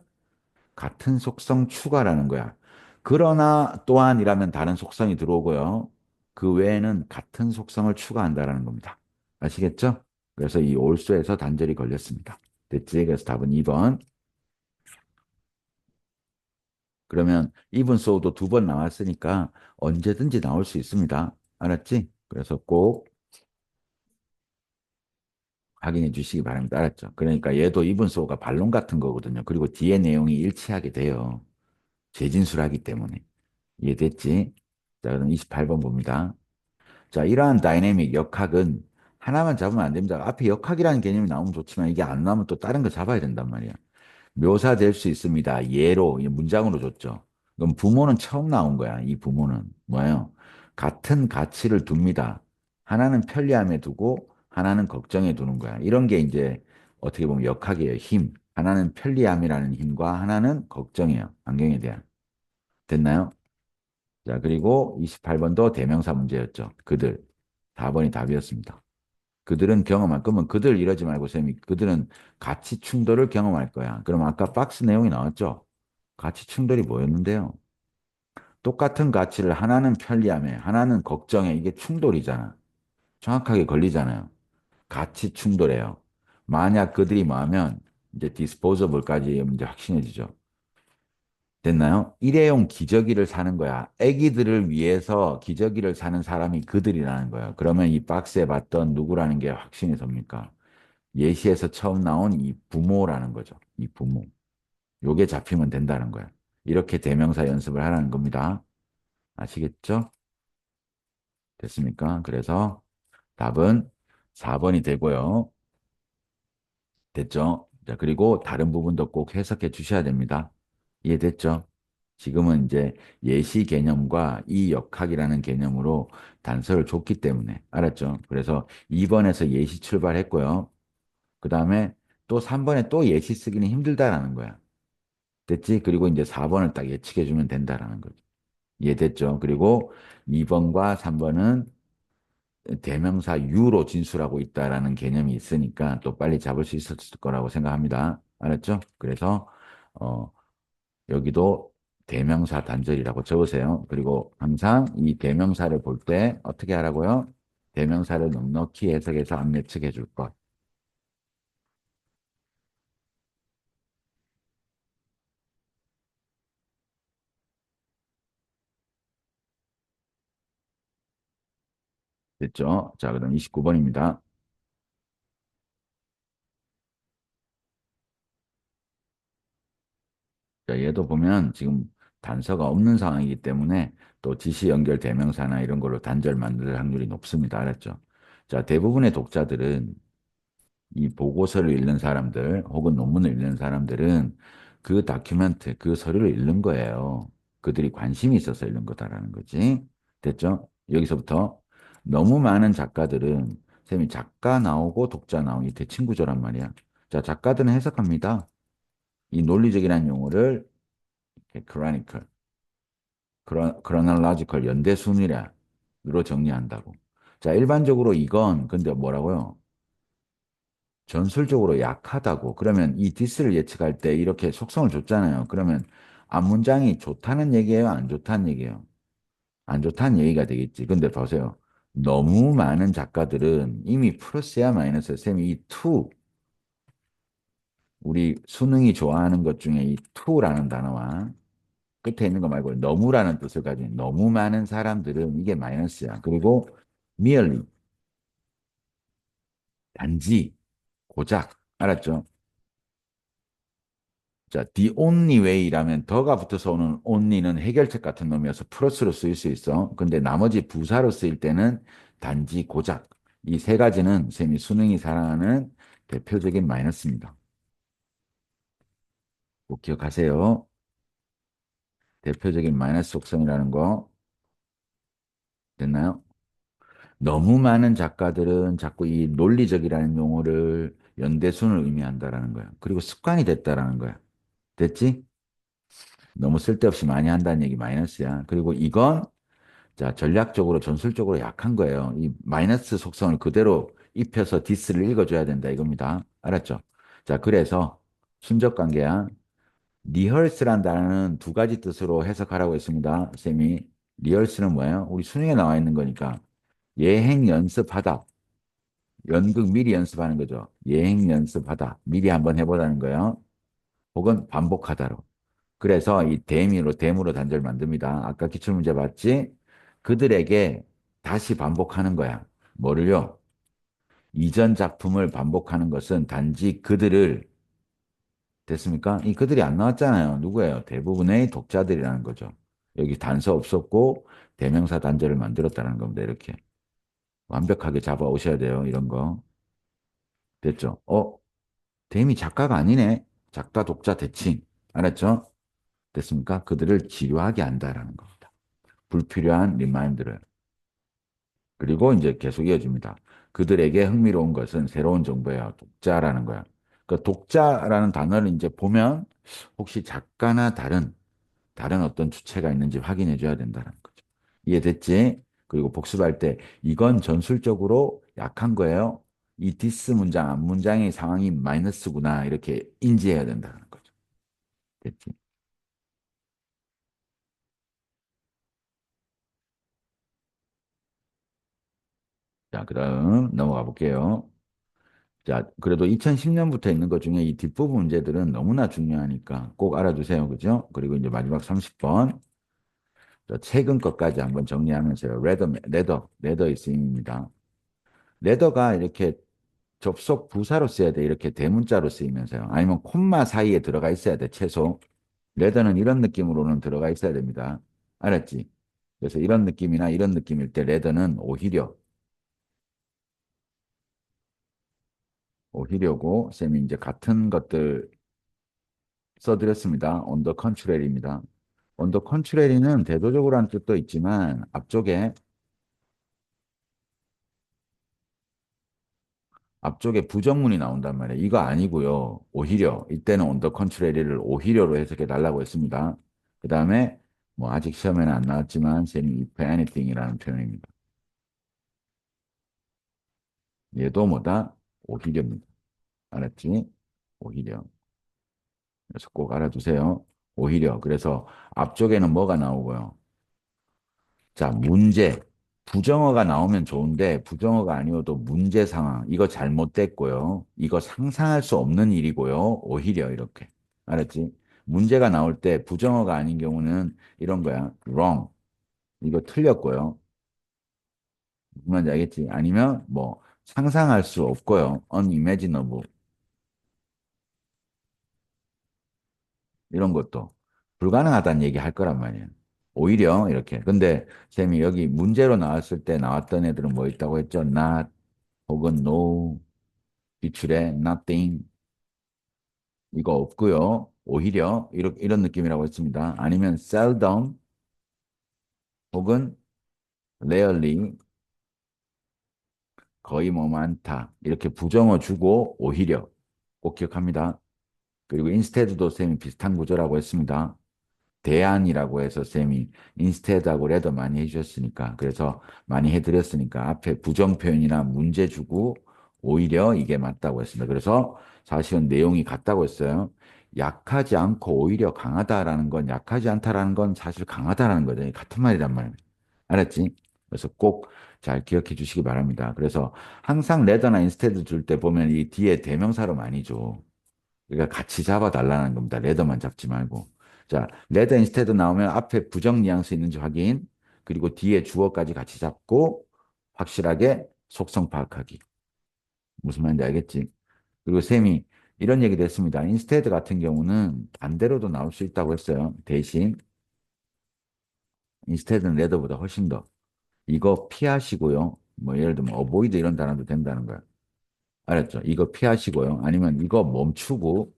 같은 속성 추가라는 거야. 그러나 또한이라면 다른 속성이 들어오고요. 그 외에는 같은 속성을 추가한다라는 겁니다. 아시겠죠? 그래서 이 올소에서 단절이 걸렸습니다. 됐지? 그래서 답은 2번. 그러면 even so도 2번 나왔으니까 언제든지 나올 수 있습니다. 알았지? 그래서 꼭 확인해 주시기 바랍니다. 알았죠? 그러니까 얘도 이분소가 반론 같은 거거든요. 그리고 뒤에 내용이 일치하게 돼요. 재진술하기 때문에. 이해됐지? 자, 그럼 28번 봅니다. 자, 이러한 다이내믹 역학은 하나만 잡으면 안 됩니다. 앞에 역학이라는 개념이 나오면 좋지만 이게 안 나오면 또 다른 거 잡아야 된단 말이야. 묘사될 수 있습니다. 예로, 이 문장으로 줬죠. 그럼 부모는 처음 나온 거야. 이 부모는 뭐예요? 같은 가치를 둡니다. 하나는 편리함에 두고 하나는 걱정에 두는 거야. 이런 게 이제 어떻게 보면 역학이에요. 힘. 하나는 편리함이라는 힘과 하나는 걱정이에요. 환경에 대한. 됐나요? 자, 그리고 28번도 대명사 문제였죠. 그들. 4번이 답이었습니다. 그들은 경험할 거면 그들 이러지 말고 쌤이 그들은 가치 충돌을 경험할 거야. 그럼 아까 박스 내용이 나왔죠? 가치 충돌이 뭐였는데요? 똑같은 가치를 하나는 편리함에 하나는 걱정에 이게 충돌이잖아. 정확하게 걸리잖아요. 가치 충돌이에요. 만약 그들이 뭐 하면 이제 디스포저블까지 이제 확신해지죠. 됐나요? 일회용 기저귀를 사는 거야. 아기들을 위해서 기저귀를 사는 사람이 그들이라는 거야. 그러면 이 박스에 봤던 누구라는 게 확신이 섭니까? 예시에서 처음 나온 이 부모라는 거죠. 이 부모. 요게 잡히면 된다는 거야. 이렇게 대명사 연습을 하라는 겁니다. 아시겠죠? 됐습니까? 그래서 답은 4번이 되고요. 됐죠? 자, 그리고 다른 부분도 꼭 해석해 주셔야 됩니다. 이해됐죠? 지금은 이제 예시 개념과 이 역학이라는 개념으로 단서를 줬기 때문에 알았죠? 그래서 2번에서 예시 출발했고요. 그 다음에 또 3번에 또 예시 쓰기는 힘들다라는 거야. 됐지? 그리고 이제 4번을 딱 예측해 주면 된다라는 거죠. 이해됐죠? 그리고 2번과 3번은 대명사 유로 진술하고 있다라는 개념이 있으니까 또 빨리 잡을 수 있었을 거라고 생각합니다. 알았죠? 그래서 어, 여기도 대명사 단절이라고 적으세요. 그리고 항상 이 대명사를 볼 때 어떻게 하라고요? 대명사를 넉넉히 해석해서 안내측해 줄 것. 됐죠? 자, 그다음 29번입니다. 자, 얘도 보면 지금 단서가 없는 상황이기 때문에 또 지시 연결 대명사나 이런 걸로 단절 만들 확률이 높습니다. 알았죠? 자, 대부분의 독자들은 이 보고서를 읽는 사람들 혹은 논문을 읽는 사람들은 그 다큐멘트, 그 서류를 읽는 거예요. 그들이 관심이 있어서 읽는 거다라는 거지. 됐죠? 여기서부터 너무 많은 작가들은 쌤이 작가 나오고 독자 나오고 이 대칭구조란 말이야. 자, 작가들은 해석합니다. 이 논리적이라는 용어를 chronicle, chronological 연대순위로 정리한다고. 자, 일반적으로 이건 근데 뭐라고요? 전술적으로 약하다고. 그러면 이 디스를 예측할 때 이렇게 속성을 줬잖아요. 그러면 앞문장이 좋다는 얘기예요? 안 좋다는 얘기예요? 안 좋다는 얘기가 되겠지. 근데 보세요. 너무 많은 작가들은 이미 플러스야 마이너스야. 쌤이 이 to, 우리 수능이 좋아하는 것 중에 이 to라는 단어와 끝에 있는 거 말고 너무라는 뜻을 가진 너무 많은 사람들은 이게 마이너스야. 그리고 merely, 단지, 고작. 알았죠? 자, the only way라면 더가 붙어서 오는 only는 해결책 같은 놈이어서 플러스로 쓰일 수 있어. 근데 나머지 부사로 쓰일 때는 단지 고작. 이 세 가지는 쌤이 수능이 사랑하는 대표적인 마이너스입니다. 꼭 기억하세요. 대표적인 마이너스 속성이라는 거 됐나요? 너무 많은 작가들은 자꾸 이 논리적이라는 용어를 연대순을 의미한다라는 거야. 그리고 습관이 됐다라는 거야. 됐지? 너무 쓸데없이 많이 한다는 얘기 마이너스야. 그리고 이건 자, 전략적으로 전술적으로 약한 거예요. 이 마이너스 속성을 그대로 입혀서 디스를 읽어줘야 된다 이겁니다. 알았죠? 자, 그래서 순적 관계야. 리허설한 단어는 두 가지 뜻으로 해석하라고 했습니다. 쌤이 리허설은 뭐예요? 우리 수능에 나와 있는 거니까 예행 연습하다. 연극 미리 연습하는 거죠. 예행 연습하다. 미리 한번 해보라는 거예요. 혹은 반복하다로. 그래서 이 대무로 단절 만듭니다. 아까 기출문제 봤지? 그들에게 다시 반복하는 거야. 뭐를요? 이전 작품을 반복하는 것은 단지 그들을, 됐습니까? 이 그들이 안 나왔잖아요. 누구예요? 대부분의 독자들이라는 거죠. 여기 단서 없었고 대명사 단절을 만들었다는 겁니다. 이렇게. 완벽하게 잡아 오셔야 돼요. 이런 거. 됐죠? 대미 작가가 아니네. 작가, 독자, 대칭. 알았죠? 됐습니까? 그들을 지루하게 한다라는 겁니다. 불필요한 리마인드를. 그리고 이제 계속 이어집니다. 그들에게 흥미로운 것은 새로운 정보예요. 독자라는 거야. 그 독자라는 단어를 이제 보면 혹시 작가나 다른 어떤 주체가 있는지 확인해 줘야 된다는 거죠. 이해됐지? 그리고 복습할 때 이건 전술적으로 약한 거예요. 이 디스 문장, 앞 문장의 상황이 마이너스구나. 이렇게 인지해야 된다는 거죠. 됐지? 자, 그다음 넘어가 볼게요. 자, 그래도 2010년부터 있는 것 중에 이 뒷부분 문제들은 너무나 중요하니까 꼭 알아두세요. 그죠? 그리고 이제 마지막 30번. 최근 것까지 한번 정리하면서요. 레더의 쓰임입니다. 레더가 이렇게 접속 부사로 써야 돼. 이렇게 대문자로 쓰이면서요. 아니면 콤마 사이에 들어가 있어야 돼. 최소. 레더는 이런 느낌으로는 들어가 있어야 됩니다. 알았지? 그래서 이런 느낌이나 이런 느낌일 때 레더는 오히려고 쌤이 이제 같은 것들 써드렸습니다. on the contrary입니다. on the contrary는 대조적으로 하는 뜻도 있지만 앞쪽에 부정문이 나온단 말이에요. 이거 아니고요. 오히려 이때는 on the contrary를 오히려로 해석해 달라고 했습니다. 그 다음에 뭐 아직 시험에는 안 나왔지만 쌤이 if anything이라는 표현입니다. 얘도 뭐다? 오히려입니다. 알았지? 오히려. 그래서 꼭 알아두세요. 오히려. 그래서 앞쪽에는 뭐가 나오고요. 자, 문제. 부정어가 나오면 좋은데 부정어가 아니어도 문제 상황. 이거 잘못됐고요. 이거 상상할 수 없는 일이고요. 오히려 이렇게. 알았지? 문제가 나올 때 부정어가 아닌 경우는 이런 거야. wrong. 이거 틀렸고요. 무슨 말인지 알겠지? 아니면 뭐 상상할 수 없고요. unimaginable 이런 것도 불가능하다는 얘기 할 거란 말이에요. 오히려 이렇게. 근데 쌤이 여기 문제로 나왔을 때 나왔던 애들은 뭐 있다고 했죠? not 혹은 no, 기출에 nothing 이거 없고요. 오히려 이런 느낌이라고 했습니다. 아니면 seldom 혹은 rarely 거의 뭐 많다. 이렇게 부정어 주고 오히려 꼭 기억합니다. 그리고 instead도 쌤이 비슷한 구조라고 했습니다. 대안이라고 해서 쌤이 instead하고 rather 많이 해주셨으니까 그래서 많이 해드렸으니까 앞에 부정 표현이나 문제 주고 오히려 이게 맞다고 했습니다. 그래서 사실은 내용이 같다고 했어요. 약하지 않고 오히려 강하다라는 건 약하지 않다라는 건 사실 강하다라는 거죠. 같은 말이란 말이에요. 알았지? 그래서 꼭 잘 기억해 주시기 바랍니다. 그래서 항상 레더나 인스테드 줄 때 보면 이 뒤에 대명사로 많이 줘. 그러니까 같이 잡아달라는 겁니다. 레더만 잡지 말고. 자, 레더 인스테드 나오면 앞에 부정 뉘앙스 있는지 확인, 그리고 뒤에 주어까지 같이 잡고 확실하게 속성 파악하기. 무슨 말인지 알겠지? 그리고 쌤이 이런 얘기도 했습니다. 인스테드 같은 경우는 반대로도 나올 수 있다고 했어요. 대신 인스테드는 레더보다 훨씬 더. 이거 피하시고요. 뭐 예를 들면 어보이드 이런 단어도 된다는 거야. 알았죠? 이거 피하시고요. 아니면 이거 멈추고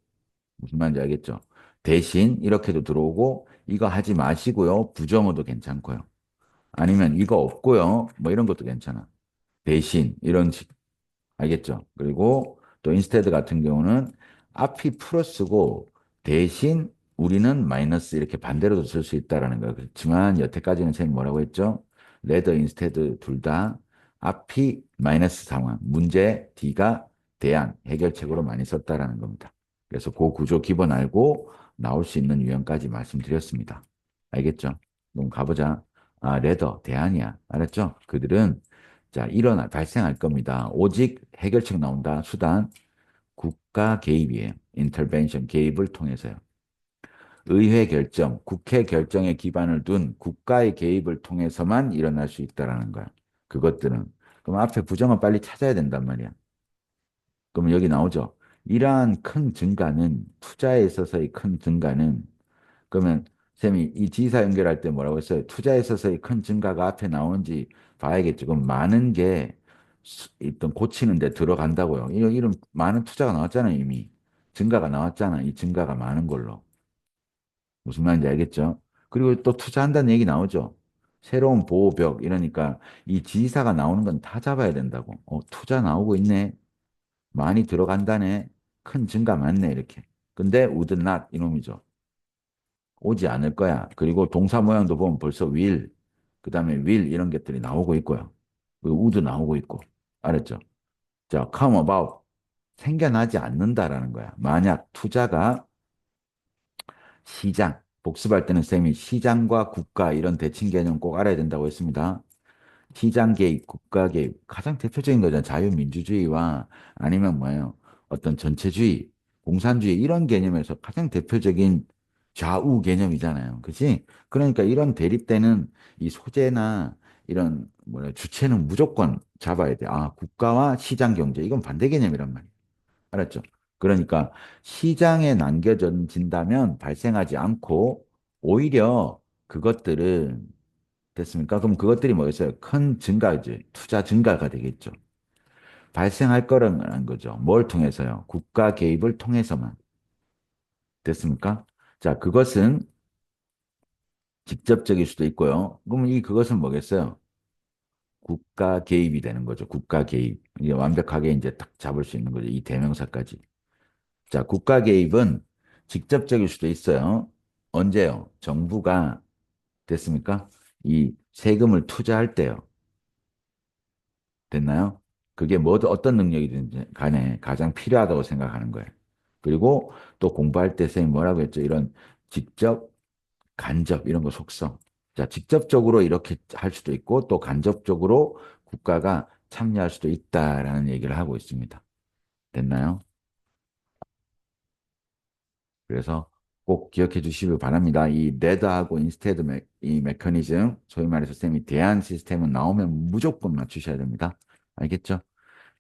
무슨 말인지 알겠죠? 대신 이렇게도 들어오고 이거 하지 마시고요. 부정어도 괜찮고요. 아니면 이거 없고요. 뭐 이런 것도 괜찮아. 대신 이런 식 알겠죠? 그리고 또 instead 같은 경우는 앞이 플러스고 대신 우리는 마이너스 이렇게 반대로도 쓸 수 있다라는 거예요. 그렇지만 여태까지는 선생님 뭐라고 했죠? rather, instead 둘 다 앞이 마이너스 상황, 문제 D가 대안, 해결책으로 많이 썼다라는 겁니다. 그래서 그 구조 기본 알고 나올 수 있는 유형까지 말씀드렸습니다. 알겠죠? 그럼 가보자. 아, rather, 대안이야. 알았죠? 그들은 자, 발생할 겁니다. 오직 해결책 나온다. 수단, 국가 개입이에요. intervention, 개입을 통해서요. 의회 결정, 국회 결정에 기반을 둔 국가의 개입을 통해서만 일어날 수 있다라는 거야. 그것들은. 그럼 앞에 부정은 빨리 찾아야 된단 말이야. 그럼 여기 나오죠. 이러한 큰 증가는, 투자에 있어서의 큰 증가는 그러면 쌤이 이 지사 연결할 때 뭐라고 했어요? 투자에 있어서의 큰 증가가 앞에 나오는지 봐야겠죠. 그럼 많은 게 일단 고치는 데 들어간다고요. 이런 많은 투자가 나왔잖아요, 이미. 증가가 나왔잖아. 이 증가가 많은 걸로. 무슨 말인지 알겠죠? 그리고 또 투자한다는 얘기 나오죠. 새로운 보호벽 이러니까 이 지사가 나오는 건 다 잡아야 된다고. 투자 나오고 있네. 많이 들어간다네. 큰 증가 많네. 이렇게. 근데 would not 이놈이죠. 오지 않을 거야. 그리고 동사 모양도 보면 벌써 will, 그 다음에 will 이런 것들이 나오고 있고요. 그리고 would 나오고 있고. 알았죠? 자, come about. 생겨나지 않는다라는 거야. 만약 투자가 시장, 복습할 때는 쌤이 시장과 국가 이런 대칭 개념 꼭 알아야 된다고 했습니다. 시장 개입, 국가 개입, 가장 대표적인 거잖아요. 자유민주주의와 아니면 뭐예요? 어떤 전체주의, 공산주의 이런 개념에서 가장 대표적인 좌우 개념이잖아요. 그치? 그러니까 이런 대립되는 이 소재나 이런 뭐냐 주체는 무조건 잡아야 돼. 아, 국가와 시장 경제 이건 반대 개념이란 말이에요. 알았죠? 그러니까 시장에 남겨진다면 발생하지 않고 오히려 그것들은 됐습니까? 그럼 그것들이 뭐겠어요? 큰 증가지, 투자 증가가 되겠죠. 발생할 거라는 거죠. 뭘 통해서요? 국가 개입을 통해서만. 됐습니까? 자, 그것은 직접적일 수도 있고요. 그러면 그것은 뭐겠어요? 국가 개입이 되는 거죠. 국가 개입. 이게 완벽하게 이제 딱 잡을 수 있는 거죠. 이 대명사까지. 자, 국가 개입은 직접적일 수도 있어요. 언제요? 정부가 됐습니까? 이 세금을 투자할 때요. 됐나요? 그게 어떤 능력이든지 간에 가장 필요하다고 생각하는 거예요. 그리고 또 공부할 때 선생님 뭐라고 했죠? 이런 직접, 간접 이런 거 속성. 자, 직접적으로 이렇게 할 수도 있고 또 간접적으로 국가가 참여할 수도 있다라는 얘기를 하고 있습니다. 됐나요? 그래서 꼭 기억해 주시길 바랍니다. 이 need하고 instead 이 메커니즘, 소위 말해서 쌤이 대안 시스템은 나오면 무조건 맞추셔야 됩니다. 알겠죠?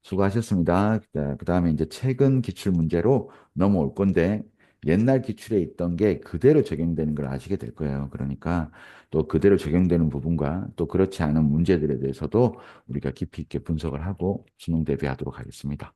수고하셨습니다. 그다음에 이제 최근 기출 문제로 넘어올 건데 옛날 기출에 있던 게 그대로 적용되는 걸 아시게 될 거예요. 그러니까 또 그대로 적용되는 부분과 또 그렇지 않은 문제들에 대해서도 우리가 깊이 있게 분석을 하고 수능 대비하도록 하겠습니다.